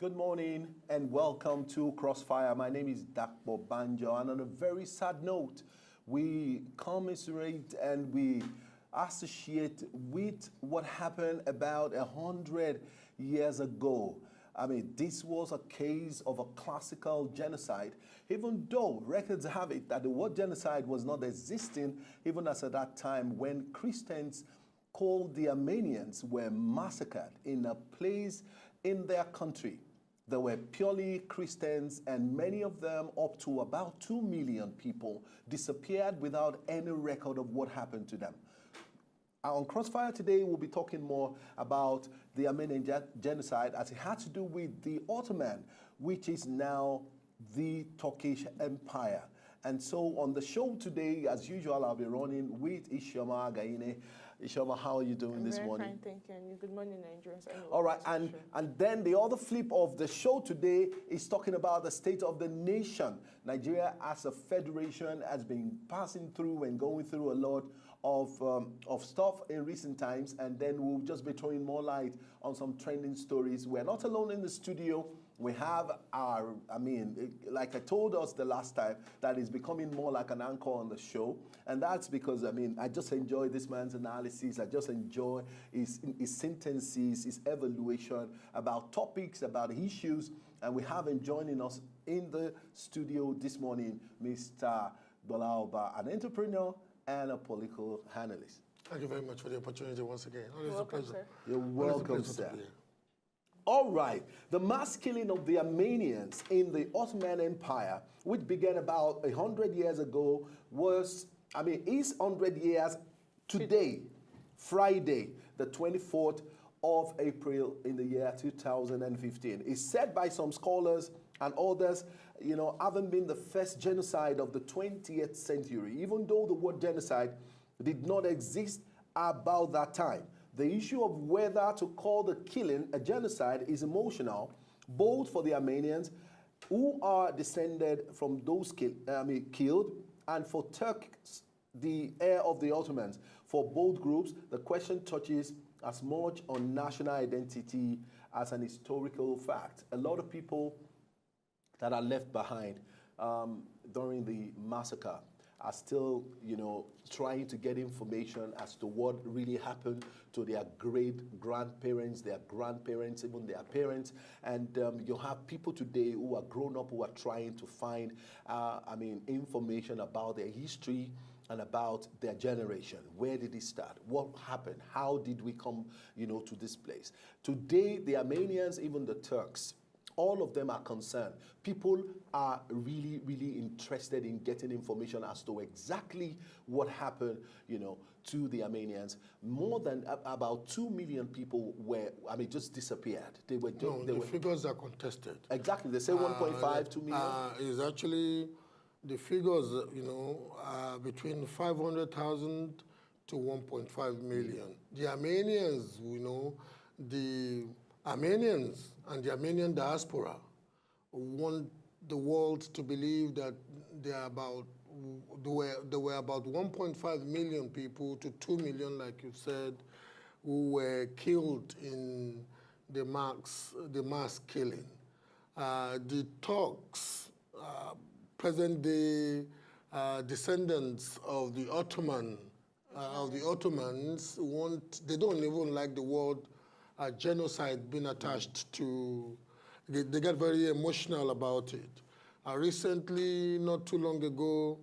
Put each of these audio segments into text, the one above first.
Good morning and welcome to Crossfire. My name is Dakbo Banjo, and on a very sad note, we commiserate and we associate with what happened about 100 years ago. I mean, this was a case of a classical genocide, even though records have it that the word genocide was not existing even as at that time when Christians called the Armenians were massacred in a place in their country. They were purely Christians, and many of them, up to about 2 million people, disappeared without any record of what happened to them. On Crossfire today, we'll be talking more about the Armenian genocide as it had to do with the Ottoman, which is now the Turkish Empire. And so on the show today, as usual, I'll be running with Ishoma Gaine. Ishoma, how are you doing this morning? Fine, thank you. And good morning, Nigerians. All right, and then the other flip of the show today is talking about the state of the nation. Nigeria as a federation has been passing through and going through a lot of stuff in recent times, and then we'll just be throwing more light on some trending stories. We're not alone in the studio. We have our, like I told us the last time, that is becoming more like an anchor on the show. And that's because, I just enjoy this man's analysis. I just enjoy his sentences, his evaluation about topics, about issues. And we have him joining us in the studio this morning, Mr. Bolaoba, an entrepreneur and a political analyst. Thank you very much for the opportunity once again. Always a pleasure. You're welcome, sir. All right, the mass killing of the Armenians in the Ottoman Empire, which began about 100 years ago, is 100 years today, Friday, the 24th of April in the year 2015. It's said by some scholars and others, haven't been the first genocide of the 20th century, even though the word genocide did not exist about that time. The issue of whether to call the killing a genocide is emotional, both for the Armenians, who are descended from those killed, and for Turks, the heir of the Ottomans. For both groups, the question touches as much on national identity as an historical fact. A lot of people that are left behind during the massacre are still, trying to get information as to what really happened to their great-grandparents, their grandparents, even their parents. And you have people today who are grown up who are trying to find, information about their history and about their generation. Where did it start? What happened? How did we come, to this place? Today, the Armenians, even the Turks, all of them are concerned. People are really, really interested in getting information as to exactly what happened, to the Armenians. More than about 2 million people were, just disappeared. They were. The figures are contested. Exactly. They say 1.5, 2 million. Is actually the figures, are between 500,000 to 1.5 million. The Armenians, the Armenians and the Armenian diaspora want the world to believe that there were about 1.5 million people to 2 million, like you said, who were killed in the mass killing. The Turks, present-day descendants of the Ottomans, they don't even like the word genocide being attached to. They get very emotional about it. Recently, not too long ago,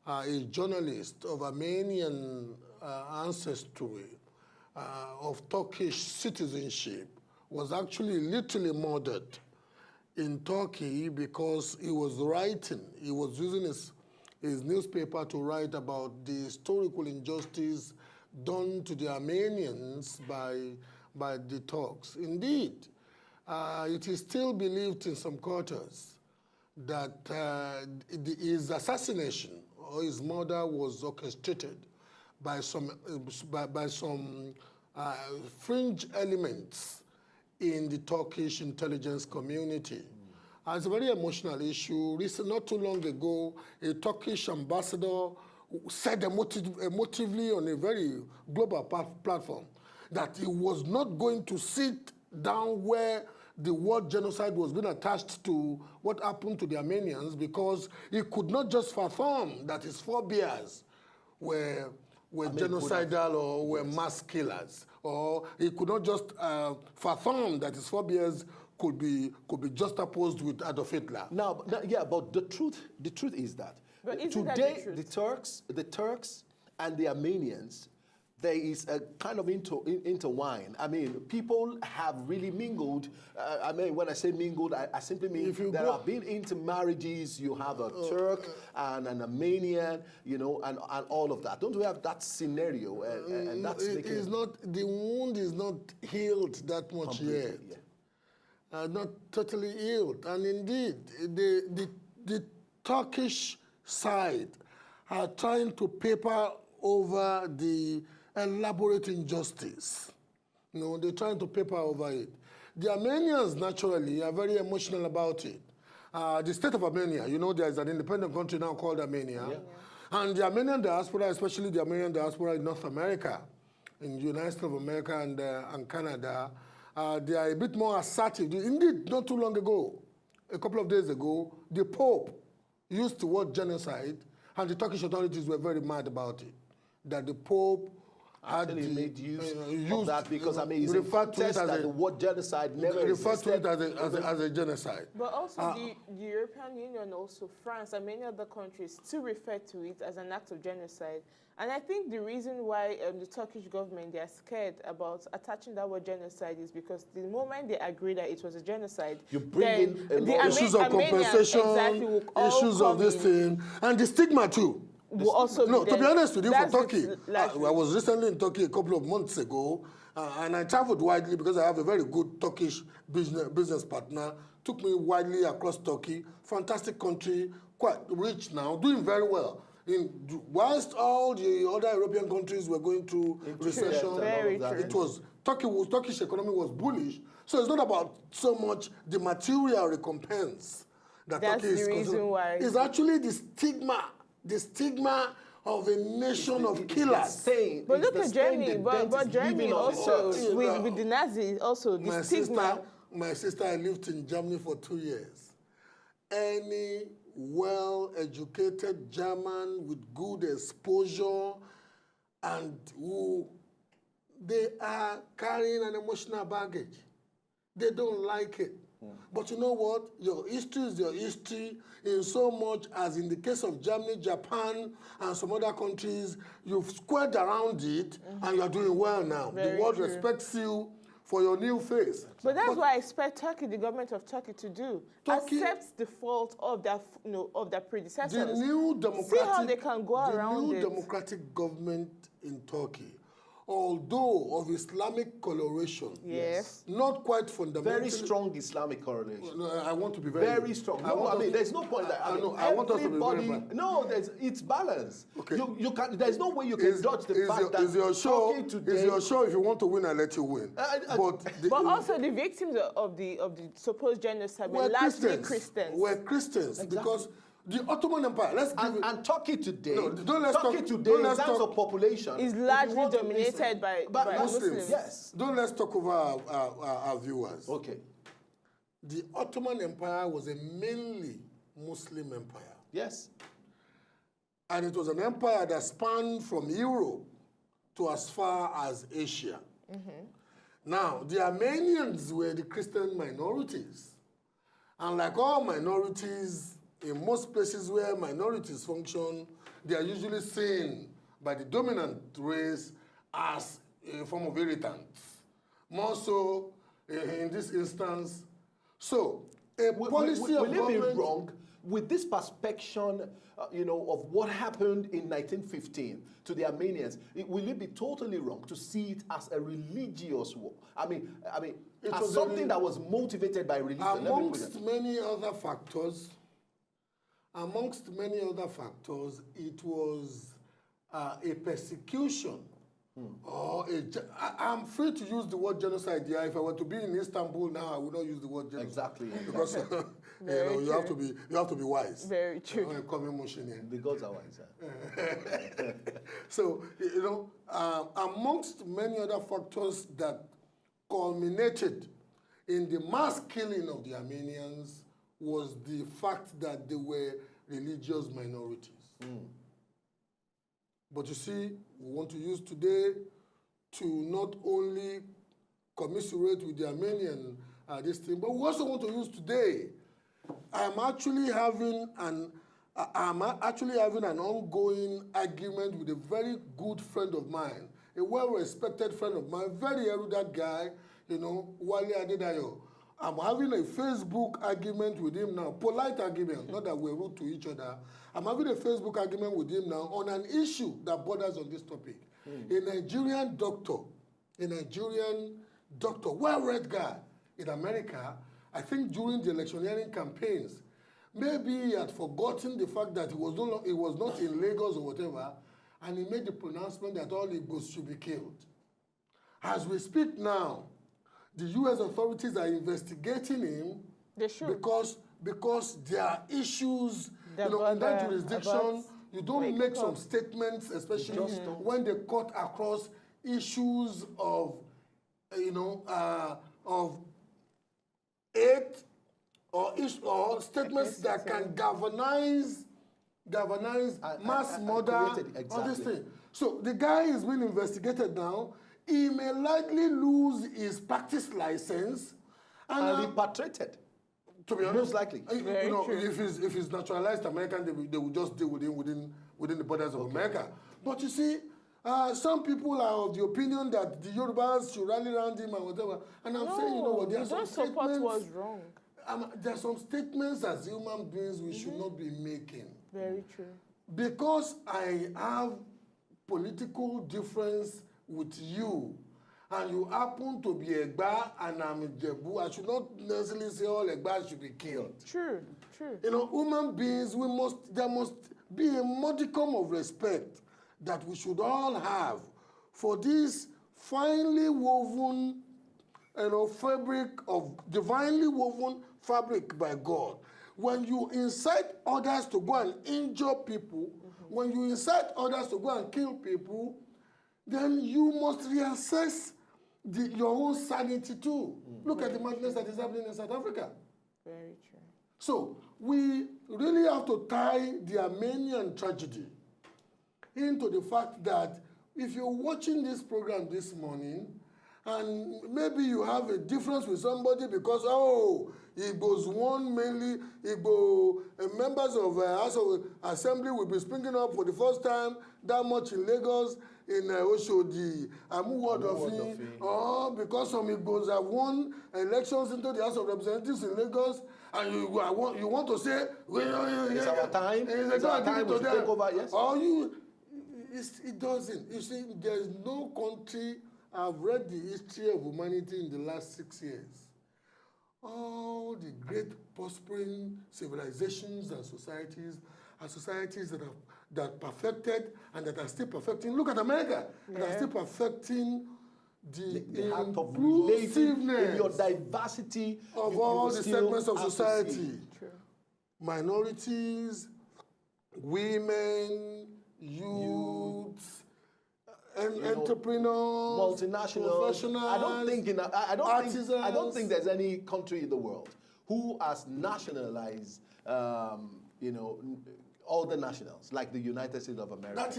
a journalist of Armenian ancestry, of Turkish citizenship, was actually literally murdered in Turkey because he was using his newspaper to write about the historical injustice done to the Armenians by the Turks. Indeed, it is still believed in some quarters that his assassination or his murder was orchestrated by some fringe elements in the Turkish intelligence community. It's a very emotional issue. Not too long ago, a Turkish ambassador said emotively on a very global platform that he was not going to sit down where the word genocide was being attached to what happened to the Armenians because he could not just fathom that his forebears were genocidal or were mass killers, or he could not just fathom that his forebears could be juxtaposed with Adolf Hitler. But the truth is that today the Turks and the Armenians, there is a kind of intertwine. I mean, people have really mingled. I mean, when I say mingled, I simply mean there have been intermarriages. You have a Turk and an Armenian, you know, and all of that. Don't we have that scenario? And that's the wound is not healed that much yet. Yeah. Not totally healed. And indeed, the Turkish side are trying to paper over the elaborate injustice. You know, they're trying to paper over it. The Armenians, naturally, are very emotional about it. The state of Armenia, you know, there's an independent country now called Armenia. Yeah. And the Armenian diaspora, especially the Armenian diaspora in North America, in the United States of America and Canada, they are a bit more assertive. Indeed, not too long ago, a couple of days ago, the Pope used the word genocide, and the Turkish authorities were very mad about it. That the Pope actually made use of that because I mean, it's referred to it as the word genocide never referred to it as a genocide. But also the European Union, also France and many other countries still refer to it as an act of genocide. And I think the reason why the Turkish government, they are scared about attaching that word genocide is because the moment they agree that it was a genocide, you bring in the issues of compensation, issues of this thing, and the stigma too. Will also no, to be honest with you, for Turkey, I was recently in Turkey a couple of months ago, and I traveled widely because I have a very good Turkish business partner. Took me widely across Turkey, fantastic country, quite rich now, doing very well. Whilst all the other European countries were going through recession, Turkish economy was bullish. So it's not about so much the material recompense that Turkey is concerned. It's actually the stigma of a nation of killers. But look at Germany. But Germany also, with the Nazis, also the stigma. My sister, I lived in Germany for 2 years. Any well-educated German with good exposure and who they are carrying an emotional baggage. They don't like it. But you know what? Your history is your history in so much as in the case of Germany, Japan, and some other countries, you've squared around it and you're doing well now. The world respects you for your new face. But that's what I expect Turkey, the government of Turkey, to do. Accept the fault of their, of their predecessors. The new democratic, see how they can go around it. The new democratic government in Turkey, although of Islamic coloration, yes, not quite fundamentally. Very strong Islamic correlation. No, I want to be very strong. No, I mean, there's no point that I want us to be very no, it's balance. Okay. You can. There's no way you can dodge the fact that is your show if you want to win, I let you win. But also the victims of the supposed genocide were largely Christians. We're Christians because. The Ottoman Empire, and Turkey today, in terms of population, is largely dominated by Muslims. Yes. Let's talk over our viewers. Okay. The Ottoman Empire was a mainly Muslim empire. Yes. And it was an empire that spanned from Europe to as far as Asia. Now, the Armenians were the Christian minorities. And like all minorities, in most places where minorities function, they are usually seen by the dominant race as a form of irritants. More so in this instance. So, a policy of government... Will it be wrong with this perspection, of what happened in 1915 to the Armenians? Will it be totally wrong to see it as a religious war? I mean, as something that was motivated by religion. Amongst many other factors, it was a persecution. Or I'm free to use the word genocide here. If I were to be in Istanbul now, I would not use the word genocide. Exactly. Because you have to be wise. Very true. The gods are wise. So, amongst many other factors that culminated in the mass killing of the Armenians was the fact that they were religious minorities. But you see, we want to use today to not only commiserate with the Armenian this thing, but we also want to use today. I'm actually having an ongoing argument with a very good friend of mine, a well-respected friend of mine, very erudite guy, you know, Wale Adedayo. I'm having a Facebook argument with him now, polite argument, not that we're rude to each other. I'm having a Facebook argument with him now on an issue that borders on this topic. A Nigerian doctor, well-read guy in America, I think during the electioneering campaigns, maybe he had forgotten the fact that he was not in Lagos or whatever, and he made the pronouncement that all Igbos should be killed. As we speak now, the U.S. authorities are investigating him because there are issues in that jurisdiction. You don't make some statements, especially when they cut across issues of, of hate or statements that can galvanize mass murder, all this thing. So the guy is being investigated now. He may likely lose his practice license and repatriated. To be honest, most likely. If he's naturalized American, they will just deal with him within the borders of America. But you see, some people are of the opinion that the Yorubas should rally around him and whatever. And I'm saying, you know what, there are some statements. Was wrong. There are some statements as human beings we should not be making. Very true. Because I have political difference with you, and you happen to be Egba and I'm Ijebu, I should not necessarily say all Egba should be killed. True. You know, human beings, there must be a modicum of respect that we should all have for this finely woven, divinely woven fabric by God. When you incite others to go and injure people, when you incite others to go and kill people, then you must reassess your own sanity too. Look at the madness that is happening in South Africa. Very true. So we really have to tie the Armenian tragedy into the fact that if you're watching this program this morning, and maybe you have a difference with somebody because, Igbos won mainly, Igbo members of House of Assembly will be springing up for the first time that much in Lagos, in Oshodi, Amuwodofi, because some Igbos have won elections into the House of Representatives in Lagos, and you want to say, it's our time, it's our time, we should take over, yes? It doesn't. You see, there is no country. I've read the history of humanity in the last 6 years. All the great prospering civilizations and societies are societies that perfected and that are still perfecting. Look at America. That are still perfecting the act of relating in your diversity of all the segments of society. Minorities, women, youths, entrepreneurs, multinationals, professionals, I don't think there's any country in the world who has nationalized, all the nationals, like the United States of America.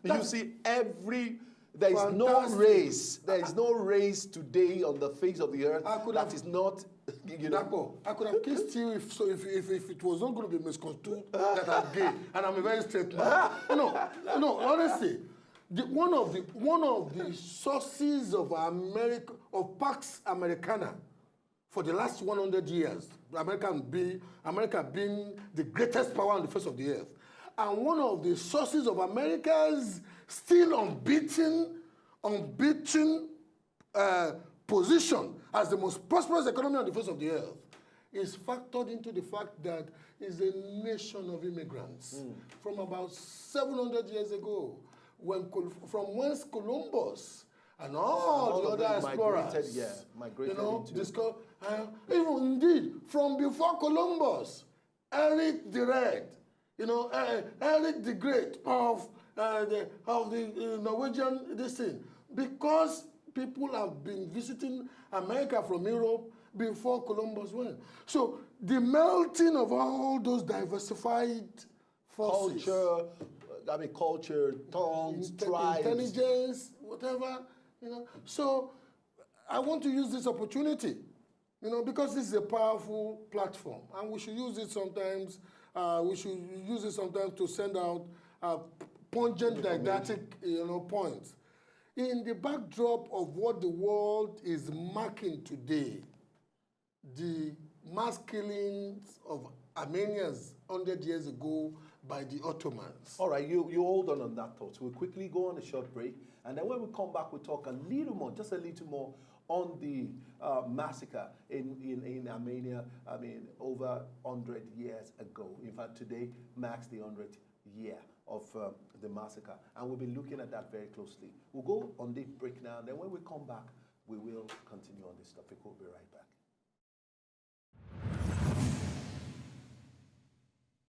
You see, there is no race. There is no race today on the face of the earth that is not. I could have kissed you if it was not going to be misconstrued that I'm gay, and I'm a very straight man. No, honestly. One of the sources of Pax Americana for the last 100 years, America being the greatest power on the face of the earth, and one of the sources of America's still unbeaten position as the most prosperous economy on the face of the earth is factored into the fact that it's a nation of immigrants from about 700 years ago. From whence Columbus and all the other explorers migrated even indeed from before Columbus, Eric the Red, Eric the Great of the Norwegian this thing, because people have been visiting America from Europe, before Columbus went. So the melting of all those diversified forces, culture, tongues, tribes, intelligence, whatever, So I want to use this opportunity, because this is a powerful platform, and we should use it sometimes. To send out pungent didactic, points. In the backdrop of what the world is marking today, the mass killings of Armenians 100 years ago by the Ottomans. All right, you hold on that thought. We'll quickly go on a short break, and then when we come back, we'll talk a little more, just a little more, on the massacre in Armenia, over 100 years ago. In fact, today marks the 100th year of the massacre, and we'll be looking at that very closely. We'll go on the break now, and then when we come back, we will continue on this topic. We'll be right back.